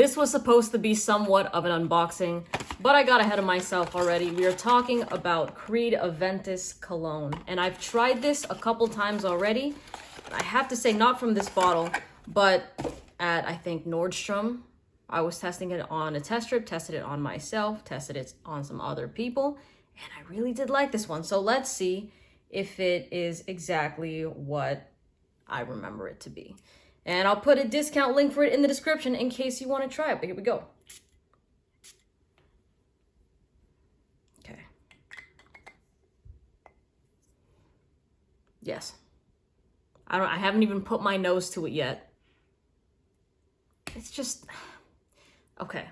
This was supposed to be somewhat of an unboxing, but I got ahead of myself already. We are talking about Creed Aventus Cologne, and I've tried this a couple times already. I have to say, not from this bottle, but at, I think, Nordstrom. I was testing it on a test strip, tested it on myself, tested it on some other people, and I really did like this one. So let's see if it is exactly what I remember it to be. And I'll put a discount link for it in the description in case you want to try it. But here we go. Okay. Yes. I haven't even put my nose to it yet. It's just, okay.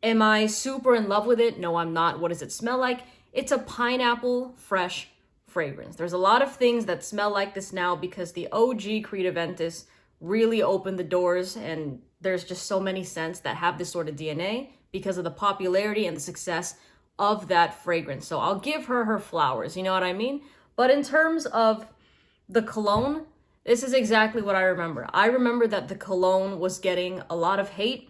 Am I super in love with it? No, I'm not. What does it smell like? It's a pineapple fresh fragrance. There's a lot of things that smell like this now because the OG Creed Aventus really opened the doors, and there's just so many scents that have this sort of DNA because of the popularity and the success of that fragrance. So I'll give her her flowers, you know what I mean? But in terms of the cologne, this is exactly what I remember. I remember that the cologne was getting a lot of hate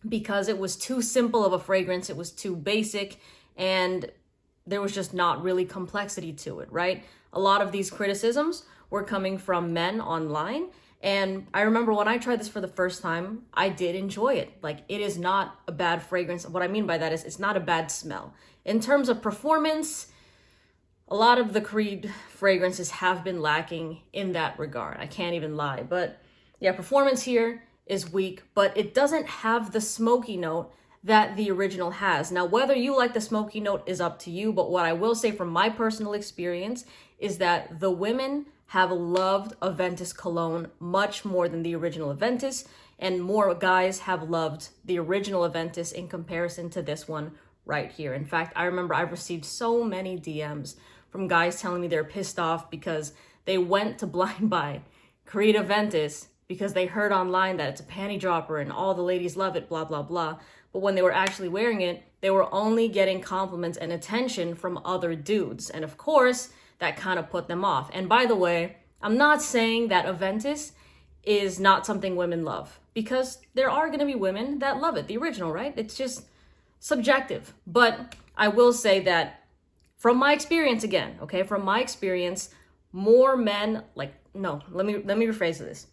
because it was too simple of a fragrance. It was too basic, and there was just not really complexity to it, right? A lot of these criticisms were coming from men online. And I remember when I tried this for the first time, I did enjoy it. Like, it is not a bad fragrance. What I mean by that is it's not a bad smell. In terms of performance, a lot of the Creed fragrances have been lacking in that regard. I can't even lie. But yeah, performance here is weak, but it doesn't have the smoky note that the original has. Now, whether you like the smoky note is up to you, but what I will say from my personal experience is that the women have loved Aventus Cologne much more than the original Aventus, and more guys have loved the original Aventus in comparison to this one right here. In fact, I remember I've received so many DMs from guys telling me they're pissed off because they went to blind buy Creed Aventus because they heard online that it's a panty dropper and all the ladies love it, blah, blah, blah. But when they were actually wearing it, they were only getting compliments and attention from other dudes. And of course, that kind of put them off. And by the way, I'm not saying that Aventus is not something women love, because there are going to be women that love it, the original, right? It's just subjective. But I will say that from my experience again, okay, from my experience, more men, like, no, let me rephrase this.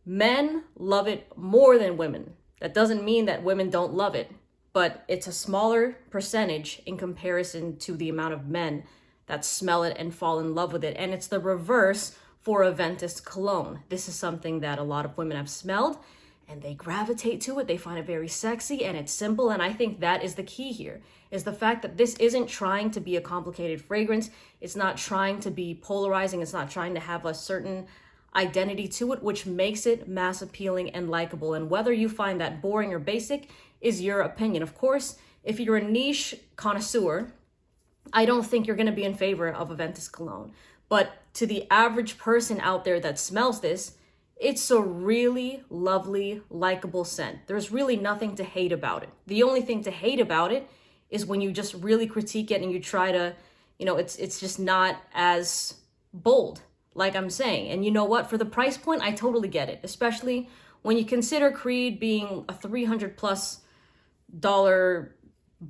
Men love it more than women. That doesn't mean that women don't love it, but it's a smaller percentage in comparison to the amount of men that smell it and fall in love with it. And it's the reverse for Aventus Cologne. This is something that a lot of women have smelled and they gravitate to it. They find it very sexy and it's simple. And I think that is the key here, is the fact that this isn't trying to be a complicated fragrance. It's not trying to be polarizing. It's not trying to have a certain identity to it, which makes it mass appealing and likable. And whether you find that boring or basic is your opinion. Of course, if you're a niche connoisseur, I don't think you're going to be in favor of Aventus Cologne. But to the average person out there that smells this, it's a really lovely, likable scent. There's really nothing to hate about it. The only thing to hate about it is when you just really critique it and you try to, you know, it's just not as bold, like I'm saying. And you know what? For the price point, I totally get it, especially when you consider Creed being a $300+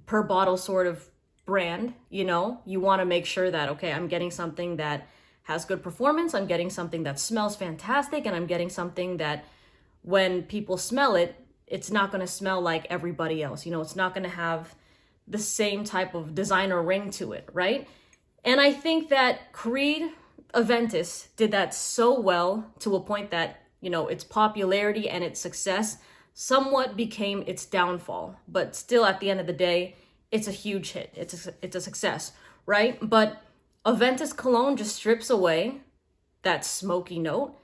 per bottle sort of brand. You know, you want to make sure that, okay, I'm getting something that has good performance, I'm getting something that smells fantastic, and I'm getting something that when people smell it, it's not going to smell like everybody else. You know, it's not going to have the same type of designer ring to it, right? And I think that Creed Aventus did that so well to a point that, you know, its popularity and its success somewhat became its downfall. But still, at the end of the day, it's a huge hit. It's a success, right? But Aventus Cologne just strips away that smoky note,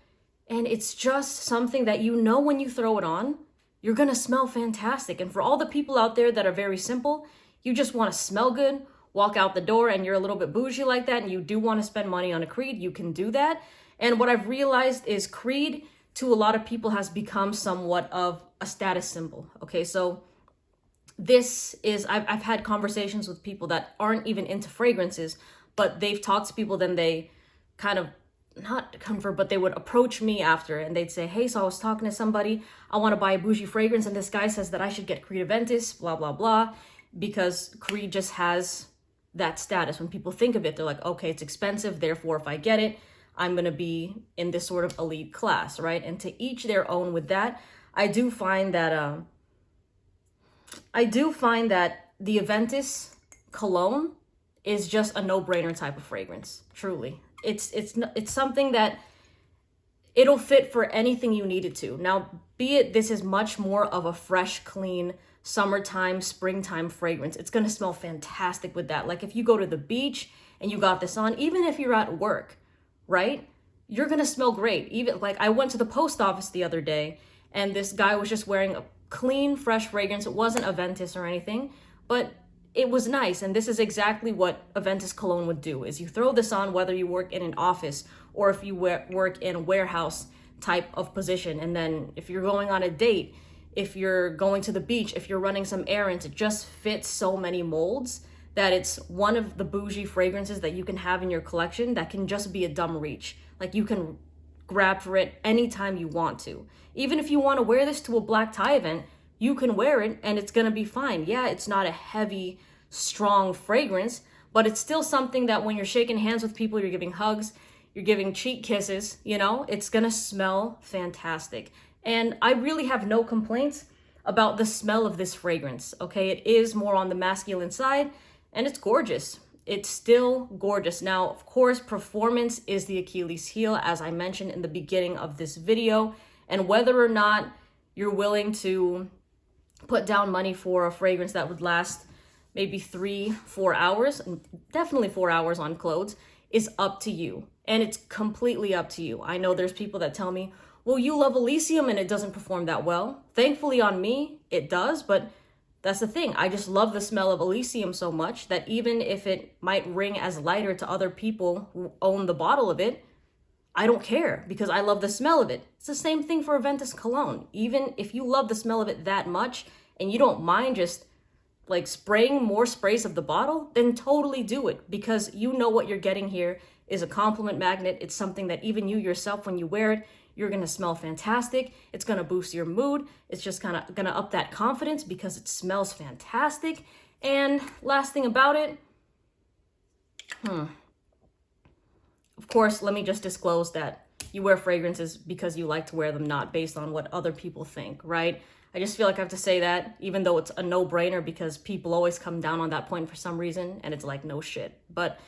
and it's just something that, you know, when you throw it on, you're gonna smell fantastic. And for all the people out there that are very simple, you just want to smell good, walk out the door, and you're a little bit bougie like that, and you do want to spend money on a Creed, you can do that. And what I've realized is Creed, to a lot of people, has become somewhat of a status symbol. Okay, so this is, I've had conversations with people that aren't even into fragrances, but they've talked to people, then they kind of not convert, but they would approach me after and they'd say, hey, so I was talking to somebody, I want to buy a bougie fragrance, and this guy says that I should get Creed Aventus, blah, blah, blah, because Creed just has that status. When people think of it, they're like, okay, it's expensive, therefore if I get it, I'm going to be in this sort of elite class, right? And to each their own with that. I do find that the Aventus Cologne is just a no-brainer type of fragrance. Truly, it's something that it'll fit for anything you need it to. Now, be it this is much more of a fresh, clean summertime, springtime fragrance. It's gonna smell fantastic with that. Like if you go to the beach and you got this on, even if you're at work, right? You're gonna smell great. Even like I went to the post office the other day and this guy was just wearing a clean, fresh fragrance. It wasn't Aventus or anything, but it was nice. And this is exactly what Aventus Cologne would do, is you throw this on whether you work in an office or if you work in a warehouse type of position. And then if you're going on a date, if you're going to the beach, if you're running some errands, it just fits so many molds that it's one of the bougie fragrances that you can have in your collection that can just be a dumb reach. Like you can grab for it anytime you want to. Even if you want to wear this to a black tie event, you can wear it and it's going to be fine. Yeah, it's not a heavy, strong fragrance, but it's still something that when you're shaking hands with people, you're giving hugs, you're giving cheek kisses, you know, it's going to smell fantastic. And I really have no complaints about the smell of this fragrance, okay? It is more on the masculine side and it's gorgeous. It's still gorgeous. Now, of course, performance is the Achilles heel, as I mentioned in the beginning of this video. And whether or not you're willing to put down money for a fragrance that would last maybe 3-4 hours, and definitely 4 hours on clothes, is up to you. And it's completely up to you. I know there's people that tell me, well, you love Elysium and it doesn't perform that well. Thankfully on me, it does, but that's the thing. I just love the smell of Elysium so much that even if it might ring as lighter to other people who own the bottle of it, I don't care because I love the smell of it. It's the same thing for Aventus Cologne. Even if you love the smell of it that much and you don't mind just like spraying more sprays of the bottle, then totally do it, because you know what you're getting here is a compliment magnet. It's something that even you yourself, when you wear it, you're going to smell fantastic. It's going to boost your mood. It's just kind of going to up that confidence because it smells fantastic. And last thing about it, of course, let me just disclose that you wear fragrances because you like to wear them, not based on what other people think, right? I just feel like I have to say that, even though it's a no-brainer, because people always come down on that point for some reason, and it's like, no shit. But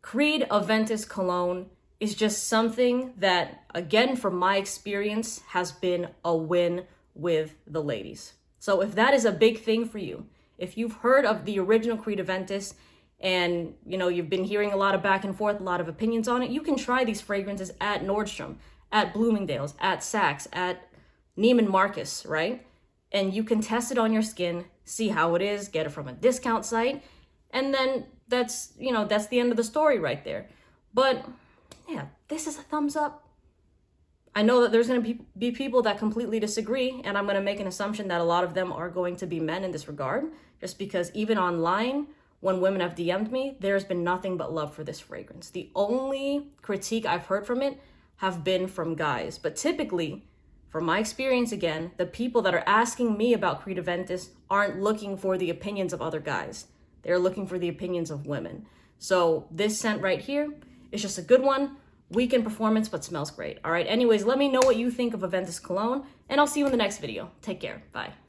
Creed Aventus Cologne is just something that, again, from my experience, has been a win with the ladies. So if that is a big thing for you, if you've heard of the original Creed Aventus and, you know, you've been hearing a lot of back and forth, a lot of opinions on it, you can try these fragrances at Nordstrom, at Bloomingdale's, at Saks, at Neiman Marcus, right? And you can test it on your skin, see how it is, get it from a discount site, and then that's, you know, that's the end of the story right there. But yeah, this is a thumbs up. I know that there's going to be people that completely disagree, and I'm going to make an assumption that a lot of them are going to be men in this regard, just because even online, when women have DM'd me, there's been nothing but love for this fragrance. The only critique I've heard from it have been from guys, but typically, from my experience again, the people that are asking me about Creed Aventus aren't looking for the opinions of other guys. They're looking for the opinions of women. So this scent right here is just a good one. Weak in performance, but smells great. All right, anyways, let me know what you think of Aventus Cologne, and I'll see you in the next video. Take care. Bye.